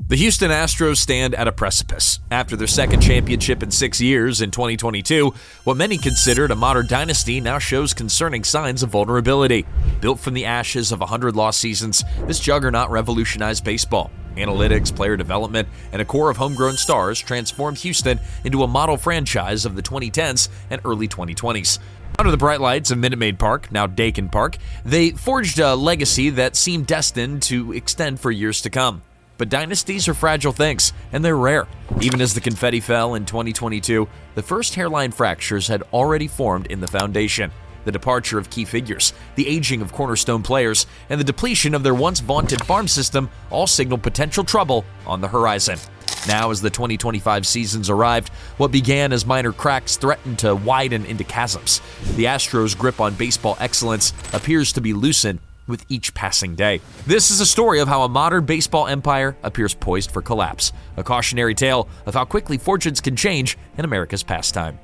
The Houston Astros stand at a precipice. After their second championship in 6 years in 2022, what many considered a modern dynasty now shows concerning signs of vulnerability. Built from the ashes of 100 lost seasons, this juggernaut revolutionized baseball. Analytics, player development, and a core of homegrown stars transformed Houston into a model franchise of the 2010s and early 2020s. Under the bright lights of Minute Maid Park, now Dakin Park, they forged a legacy that seemed destined to extend for years to come. But dynasties are fragile things, and they're rare. Even as the confetti fell in 2022, the first hairline fractures had already formed in the foundation. The departure of key figures, the aging of cornerstone players, and the depletion of their once vaunted farm system all signaled potential trouble on the horizon. Now, as the 2025 seasons arrived, what began as minor cracks threatened to widen into chasms. The Astros' grip on baseball excellence appears to be loosened with each passing day. This is a story of how a modern baseball empire appears poised for collapse, a cautionary tale of how quickly fortunes can change in America's pastime.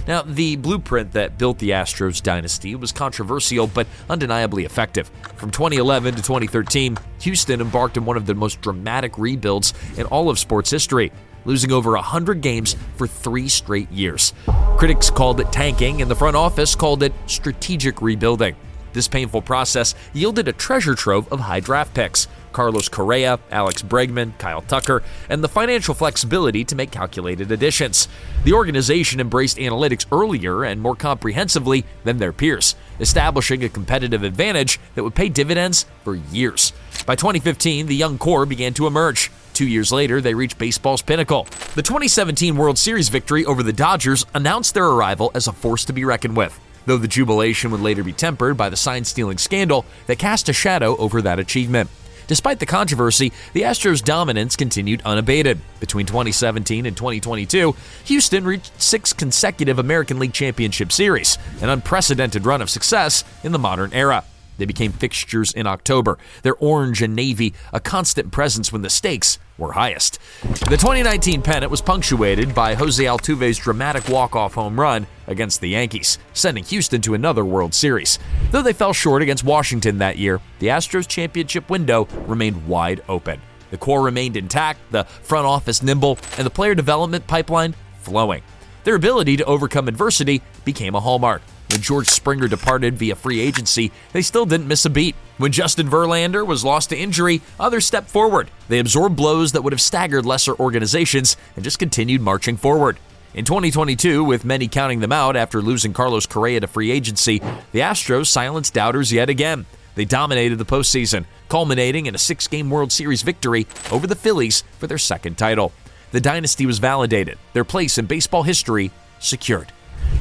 Now, the blueprint that built the Astros dynasty was controversial but undeniably effective. From 2011 to 2013, Houston embarked on one of the most dramatic rebuilds in all of sports history, losing over 100 games for 3 straight years. Critics called it tanking, and the front office called it strategic rebuilding. This painful process yielded a treasure trove of high draft picks: Carlos Correa, Alex Bregman, Kyle Tucker, and the financial flexibility to make calculated additions. The organization embraced analytics earlier and more comprehensively than their peers, establishing a competitive advantage that would pay dividends for years. By 2015, the young core began to emerge. 2 years later, they reached baseball's pinnacle. The 2017 World Series victory over the Dodgers announced their arrival as a force to be reckoned with, though the jubilation would later be tempered by the sign-stealing scandal that cast a shadow over that achievement. Despite the controversy, the Astros' dominance continued unabated. Between 2017 and 2022, Houston reached 6 consecutive American League Championship Series, an unprecedented run of success in the modern era. They became fixtures in October, their orange and navy a constant presence when the stakes were highest. The 2019 pennant was punctuated by Jose Altuve's dramatic walk-off home run against the Yankees, sending Houston to another World Series. Though they fell short against Washington that year, the Astros championship window remained wide open. The core remained intact, the front office nimble, and the player development pipeline flowing. Their ability to overcome adversity became a hallmark. When George Springer departed via free agency, they still didn't miss a beat. When Justin Verlander was lost to injury, others stepped forward. They absorbed blows that would have staggered lesser organizations and just continued marching forward. In 2022, with many counting them out after losing Carlos Correa to free agency, the Astros silenced doubters yet again. They dominated the postseason, culminating in a 6-game World Series victory over the Phillies for their second title. The dynasty was validated, their place in baseball history secured.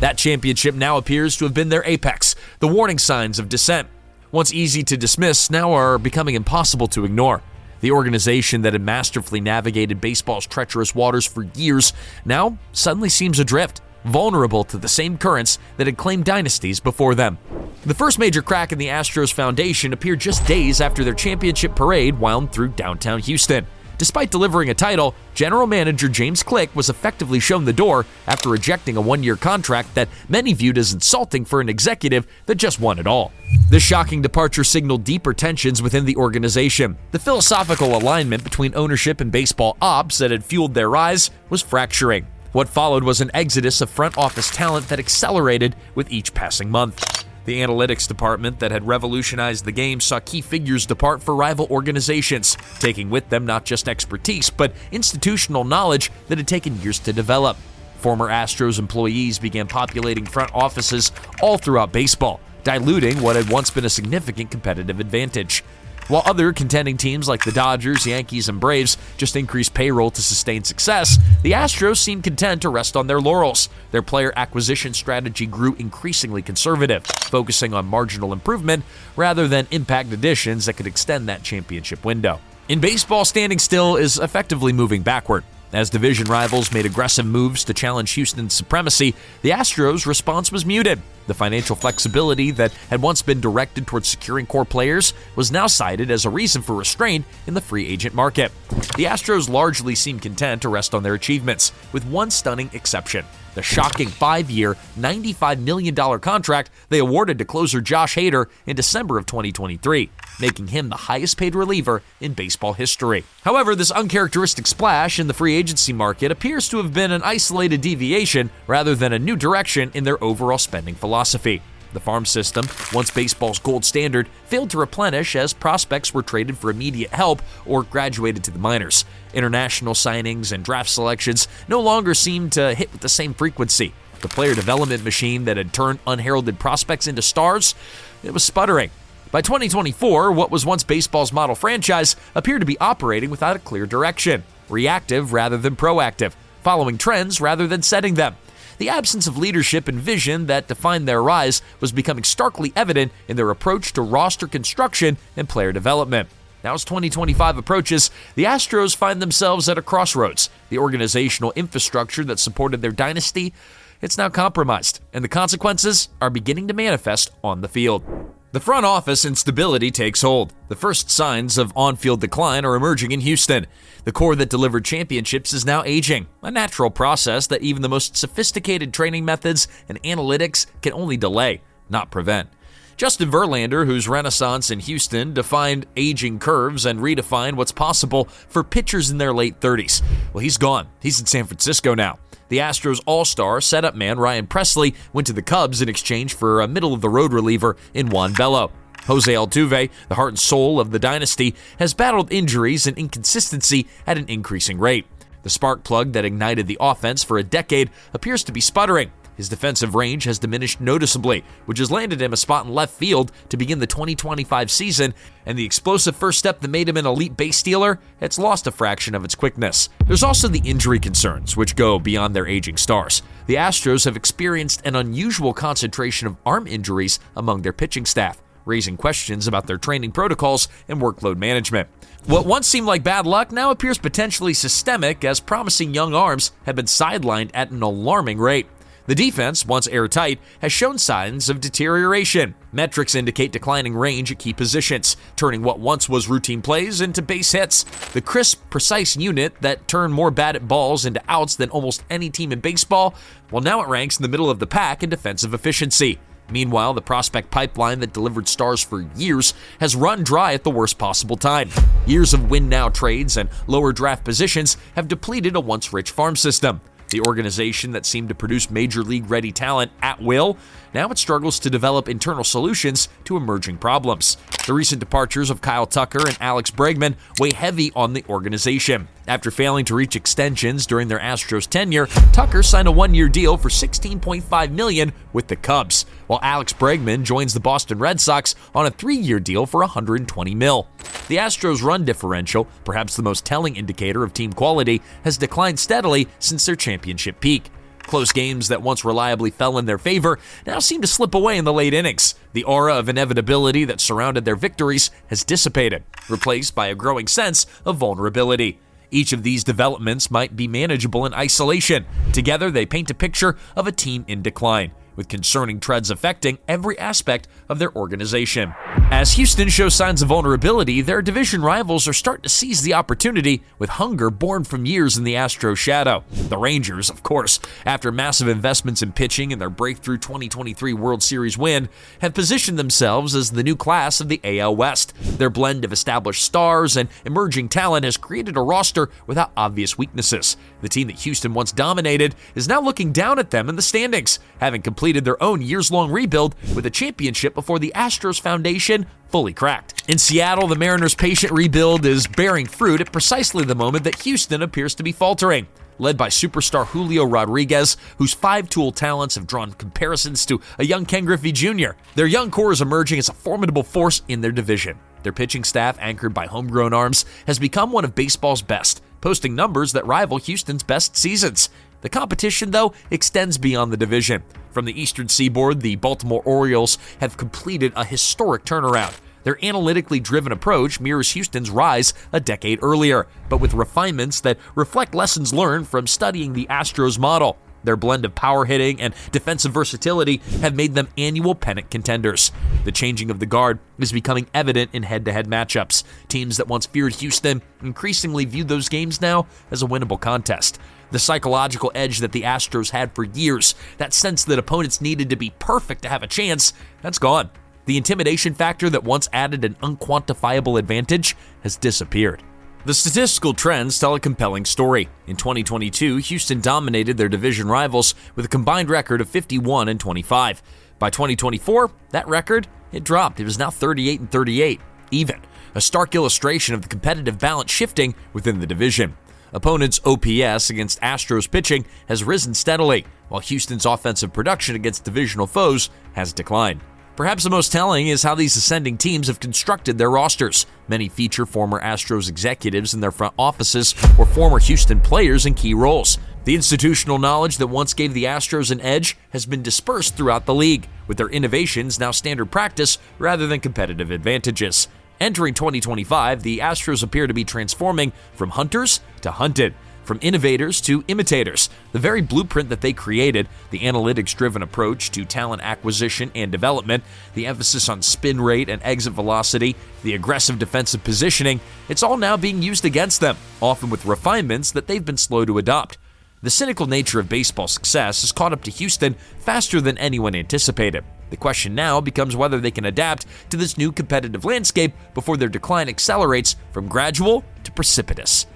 That championship now appears to have been their apex. The warning signs of descent, once easy to dismiss, now are becoming impossible to ignore. The organization that had masterfully navigated baseball's treacherous waters for years now suddenly seems adrift, vulnerable to the same currents that had claimed dynasties before them. The first major crack in the Astros foundation appeared just days after their championship parade wound through downtown Houston. Despite delivering a title, general manager James Click was effectively shown the door after rejecting a 1-year contract that many viewed as insulting for an executive that just won it all. This shocking departure signaled deeper tensions within the organization. The philosophical alignment between ownership and baseball ops that had fueled their rise was fracturing. What followed was an exodus of front office talent that accelerated with each passing month. The analytics department that had revolutionized the game saw key figures depart for rival organizations, taking with them not just expertise, but institutional knowledge that had taken years to develop. Former Astros employees began populating front offices all throughout baseball, diluting what had once been a significant competitive advantage. While other contending teams like the Dodgers, Yankees, and Braves just increased payroll to sustain success, the Astros seemed content to rest on their laurels. Their player acquisition strategy grew increasingly conservative, focusing on marginal improvement rather than impact additions that could extend that championship window. In baseball, standing still is effectively moving backward. As division rivals made aggressive moves to challenge Houston's supremacy, the Astros' response was muted. The financial flexibility that had once been directed towards securing core players was now cited as a reason for restraint in the free agent market. The Astros largely seemed content to rest on their achievements, with one stunning exception: the shocking 5-year, $95 million contract they awarded to closer Josh Hader in December of 2023, making him the highest-paid reliever in baseball history. However, this uncharacteristic splash in the free agency market appears to have been an isolated deviation rather than a new direction in their overall spending philosophy. The farm system, once baseball's gold standard, failed to replenish as prospects were traded for immediate help or graduated to the minors. International signings and draft selections no longer seemed to hit with the same frequency. The player development machine that had turned unheralded prospects into stars, it was sputtering. By 2024, what was once baseball's model franchise appeared to be operating without a clear direction, reactive rather than proactive, following trends rather than setting them. The absence of leadership and vision that defined their rise was becoming starkly evident in their approach to roster construction and player development. Now, as 2025 approaches, the Astros find themselves at a crossroads. The organizational infrastructure that supported their dynasty, it's now compromised, and the consequences are beginning to manifest on the field. The front office instability takes hold. The first signs of on-field decline are emerging in Houston. The core that delivered championships is now aging, a natural process that even the most sophisticated training methods and analytics can only delay, not prevent. Justin Verlander, whose renaissance in Houston defined aging curves and redefined what's possible for pitchers in their late 30s. Well, he's gone. He's in San Francisco now. The Astros all-star setup man Ryan Presley went to the Cubs in exchange for a middle-of-the-road reliever in Juan Bello. Jose Altuve, the heart and soul of the dynasty, has battled injuries and inconsistency at an increasing rate. The spark plug that ignited the offense for a decade appears to be sputtering. His defensive range has diminished noticeably, which has landed him a spot in left field to begin the 2025 season, and the explosive first step that made him an elite base stealer, it's lost a fraction of its quickness. There's also the injury concerns, which go beyond their aging stars. The Astros have experienced an unusual concentration of arm injuries among their pitching staff, raising questions about their training protocols and workload management. What once seemed like bad luck now appears potentially systemic, as promising young arms have been sidelined at an alarming rate. The defense, once airtight, has shown signs of deterioration. Metrics indicate declining range at key positions, turning what once was routine plays into base hits. The crisp, precise unit that turned more batted balls into outs than almost any team in baseball, well, now it ranks in the middle of the pack in defensive efficiency. Meanwhile, the prospect pipeline that delivered stars for years has run dry at the worst possible time. Years of win-now trades and lower draft positions have depleted a once-rich farm system. The organization that seemed to produce major league-ready talent at will, now it struggles to develop internal solutions to emerging problems. The recent departures of Kyle Tucker and Alex Bregman weigh heavy on the organization. After failing to reach extensions during their Astros tenure, Tucker signed a one-year deal for $16.5 million with the Cubs, while Alex Bregman joins the Boston Red Sox on a 3-year deal for $120 million. The Astros' run differential, perhaps the most telling indicator of team quality, has declined steadily since their championship peak. Close games that once reliably fell in their favor now seem to slip away in the late innings. The aura of inevitability that surrounded their victories has dissipated, replaced by a growing sense of vulnerability. Each of these developments might be manageable in isolation. Together, they paint a picture of a team in decline, with concerning trends affecting every aspect of their organization. As Houston shows signs of vulnerability, their division rivals are starting to seize the opportunity with hunger born from years in the Astros' shadow. The Rangers, of course, after massive investments in pitching and their breakthrough 2023 World Series win, have positioned themselves as the new class of the AL West. Their blend of established stars and emerging talent has created a roster without obvious weaknesses. The team that Houston once dominated is now looking down at them in the standings, having completed their own years-long rebuild with a championship before the Astros foundation fully cracked. In Seattle, the Mariners' patient rebuild is bearing fruit at precisely the moment that Houston appears to be faltering. Led by superstar Julio Rodriguez, whose 5-tool talents have drawn comparisons to a young Ken Griffey Jr. Their young core is emerging as a formidable force in their division. Their pitching staff, anchored by homegrown arms, has become one of baseball's best, posting numbers that rival Houston's best seasons. The competition, though, extends beyond the division. From the Eastern Seaboard, the Baltimore Orioles have completed a historic turnaround. Their analytically driven approach mirrors Houston's rise a decade earlier, but with refinements that reflect lessons learned from studying the Astros model. Their blend of power hitting and defensive versatility have made them annual pennant contenders. The changing of the guard is becoming evident in head-to-head matchups. Teams that once feared Houston increasingly view those games now as a winnable contest. The psychological edge that the Astros had for years, that sense that opponents needed to be perfect to have a chance, that's gone. The intimidation factor that once added an unquantifiable advantage has disappeared. The statistical trends tell a compelling story. In 2022, Houston dominated their division rivals with a combined record of 51-25. By 2024, that record, it dropped. It was now 38-38, even. A stark illustration of the competitive balance shifting within the division. Opponents' OPS against Astros pitching has risen steadily, while Houston's offensive production against divisional foes has declined. Perhaps the most telling is how these ascending teams have constructed their rosters. Many feature former Astros executives in their front offices or former Houston players in key roles. The institutional knowledge that once gave the Astros an edge has been dispersed throughout the league, with their innovations now standard practice rather than competitive advantages. Entering 2025, the Astros appear to be transforming from hunters to hunted, from innovators to imitators. The very blueprint that they created, the analytics-driven approach to talent acquisition and development, the emphasis on spin rate and exit velocity, the aggressive defensive positioning, it's all now being used against them, often with refinements that they've been slow to adopt. The cynical nature of baseball success has caught up to Houston faster than anyone anticipated. The question now becomes whether they can adapt to this new competitive landscape before their decline accelerates from gradual to precipitous.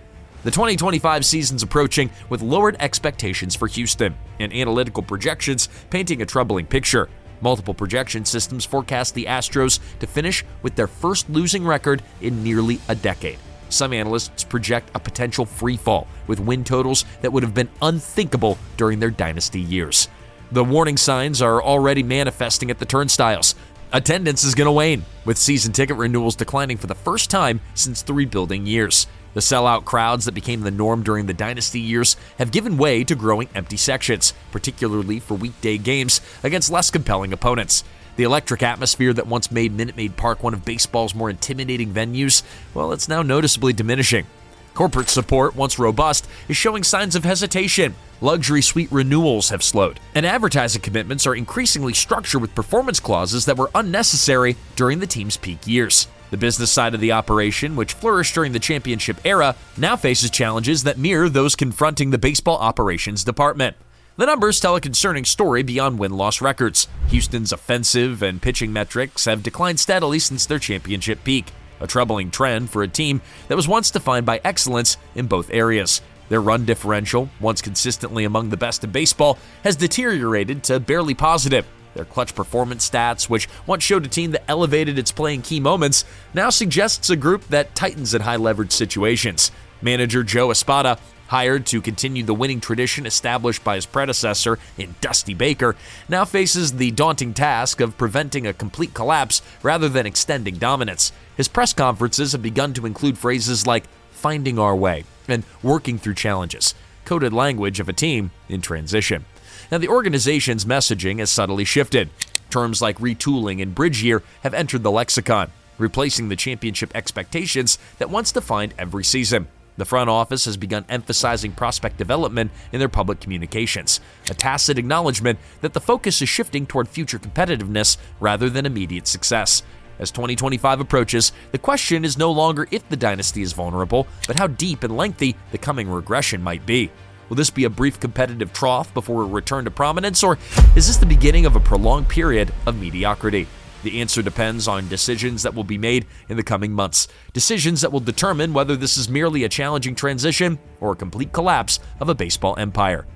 The 2025 season's approaching with lowered expectations for Houston, and analytical projections painting a troubling picture. Multiple projection systems forecast the Astros to finish with their first losing record in nearly a decade. Some analysts project a potential free fall, with win totals that would have been unthinkable during their dynasty years. The warning signs are already manifesting at the turnstiles. Attendance is going to wane, with season ticket renewals declining for the first time since the rebuilding years. The sellout crowds that became the norm during the Dynasty years have given way to growing empty sections, particularly for weekday games against less compelling opponents. The electric atmosphere that once made Minute Maid Park one of baseball's more intimidating venues, well, it's now noticeably diminishing. Corporate support, once robust, is showing signs of hesitation. Luxury suite renewals have slowed, and advertising commitments are increasingly structured with performance clauses that were unnecessary during the team's peak years. The business side of the operation, which flourished during the championship era, now faces challenges that mirror those confronting the baseball operations department. The numbers tell a concerning story beyond win-loss records. Houston's offensive and pitching metrics have declined steadily since their championship peak, a troubling trend for a team that was once defined by excellence in both areas. Their run differential, once consistently among the best in baseball, has deteriorated to barely positive. Their clutch performance stats, which once showed a team that elevated its play in key moments, now suggests a group that tightens in high-leverage situations. Manager Joe Espada, hired to continue the winning tradition established by his predecessor in Dusty Baker, now faces the daunting task of preventing a complete collapse rather than extending dominance. His press conferences have begun to include phrases like finding our way and working through challenges, coded language of a team in transition. Now, the organization's messaging has subtly shifted. Terms like retooling and bridge year have entered the lexicon, replacing the championship expectations that once defined every season. The front office has begun emphasizing prospect development in their public communications, a tacit acknowledgement that the focus is shifting toward future competitiveness rather than immediate success. As 2025 approaches, the question is no longer if the dynasty is vulnerable, but how deep and lengthy the coming regression might be. Will this be a brief competitive trough before a return to prominence, or is this the beginning of a prolonged period of mediocrity? The answer depends on decisions that will be made in the coming months, decisions that will determine whether this is merely a challenging transition or a complete collapse of a baseball empire.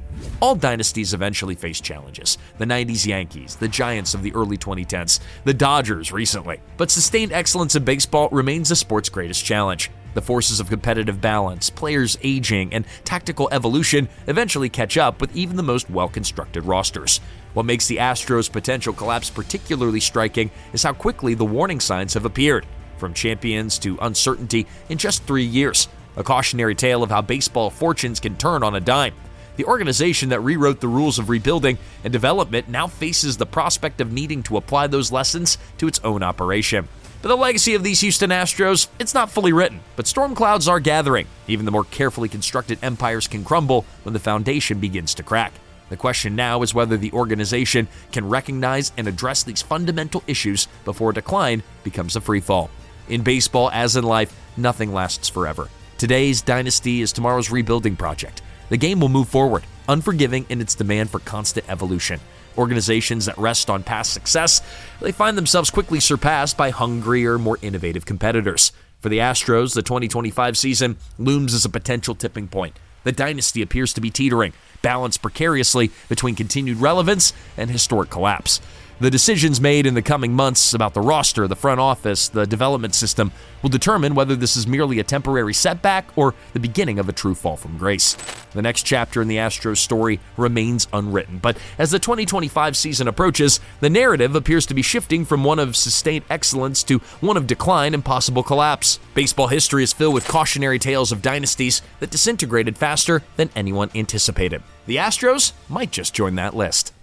All dynasties eventually face challenges. The 90s Yankees, the Giants of the early 2010s, the Dodgers recently. But sustained excellence in baseball remains the sport's greatest challenge. The forces of competitive balance, players aging, and tactical evolution eventually catch up with even the most well-constructed rosters. What makes the Astros' potential collapse particularly striking is how quickly the warning signs have appeared, from champions to uncertainty in just 3 years, a cautionary tale of how baseball fortunes can turn on a dime. The organization that rewrote the rules of rebuilding and development now faces the prospect of needing to apply those lessons to its own operation. But the legacy of these Houston Astros, it's not fully written, but storm clouds are gathering. Even the more carefully constructed empires can crumble when the foundation begins to crack. The question now is whether the organization can recognize and address these fundamental issues before decline becomes a freefall. In baseball, as in life, nothing lasts forever. Today's dynasty is tomorrow's rebuilding project. The game will move forward, unforgiving in its demand for constant evolution. Organizations that rest on past success, they find themselves quickly surpassed by hungrier, more innovative competitors. For the Astros, the 2025 season looms as a potential tipping point. The dynasty appears to be teetering, balanced precariously between continued relevance and historic collapse. The decisions made in the coming months about the roster, the front office, the development system will determine whether this is merely a temporary setback or the beginning of a true fall from grace. The next chapter in the Astros story remains unwritten, but as the 2025 season approaches, the narrative appears to be shifting from one of sustained excellence to one of decline and possible collapse. Baseball history is filled with cautionary tales of dynasties that disintegrated faster than anyone anticipated. The Astros might just join that list.